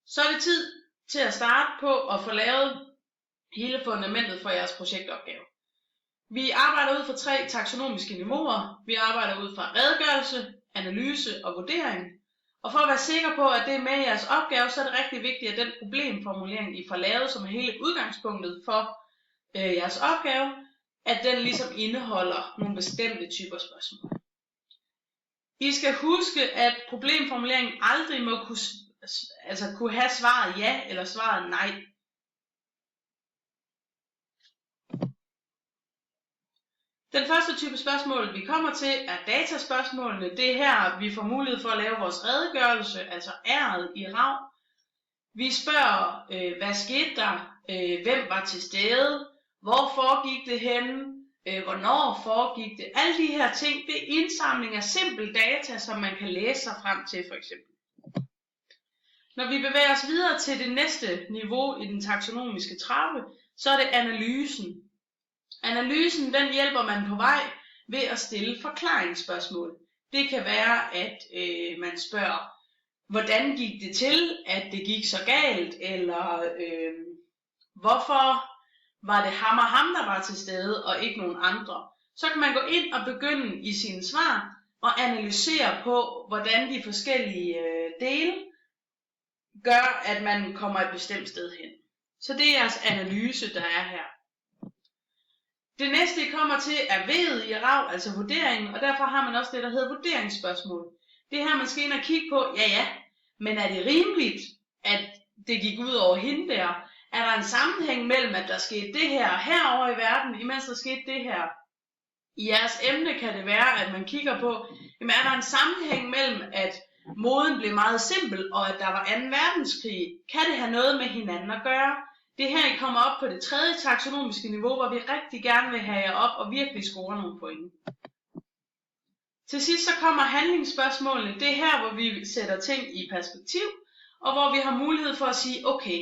Så er det tid til at starte på at få lavet hele fundamentet for jeres projektopgave. Vi arbejder ud fra 3 taksonomiske niveauer. Vi arbejder ud fra redegørelse, analyse og vurdering. Og for at være sikker på, at det er med i jeres opgave, så er det rigtig vigtigt, at den problemformulering, I får lavet, som er hele udgangspunktet for jeres opgave, at den ligesom indeholder nogle bestemte typer spørgsmål. I skal huske, at problemformuleringen aldrig må kunne have svaret ja eller svaret nej. Den første type spørgsmål, vi kommer til, er dataspørgsmålene. Det er her, vi får mulighed for at lave vores redegørelse, altså R'et i RAV. Vi spørger, hvad skete der? Hvem var til stede? Hvor foregik det henne? Hvornår foregik det? Alle de her ting, det er indsamling af simpel data, som man kan læse sig frem til for eksempel. Når vi bevæger os videre til det næste niveau i den taksonomiske trappe, så er det analysen. Analysen, den hjælper man på vej ved at stille forklaringsspørgsmål. Det kan være, at man spørger, hvordan gik det til, at det gik så galt, eller hvorfor var det ham og ham, der var til stede, og ikke nogen andre. Så kan man gå ind og begynde i sine svar og analysere på, hvordan de forskellige dele gør, at man kommer et bestemt sted hen. Så det er jeres analyse, der er her. Det næste, I kommer til, er V'et i RAV, altså vurderingen, og derfor har man også det, der hedder vurderingsspørgsmål. Det her, man skal ind og kigge på, ja, men er det rimeligt, at det gik ud over hende der? Er der en sammenhæng mellem, at der skete det her herovre i verden, imens der skete det her? I jeres emne kan det være, at man kigger på, jamen er der en sammenhæng mellem, at moden blev meget simpel, og at der var 2. verdenskrig? Kan det have noget med hinanden at gøre? Det er her, I kommer op på det 3. taksonomiske niveau, hvor vi rigtig gerne vil have jer op og virkelig score nogle point. Til sidst så kommer handlingsspørgsmålene. Det er her, hvor vi sætter ting i perspektiv, og hvor vi har mulighed for at sige, okay,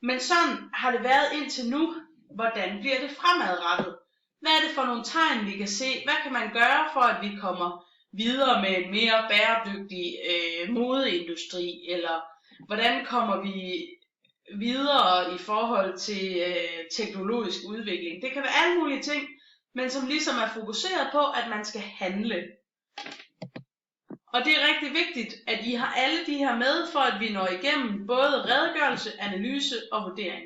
men sådan har det været indtil nu. Hvordan bliver det fremadrettet? Hvad er det for nogle tegn, vi kan se? Hvad kan man gøre for, at vi kommer videre med en mere bæredygtig modeindustri? Eller hvordan kommer vi videre i forhold til teknologisk udvikling? Det kan være alle mulige ting, men som ligesom er fokuseret på, at man skal handle. Og det er rigtig vigtigt, at I har alle de her med, for at vi når igennem både redegørelse, analyse og vurdering.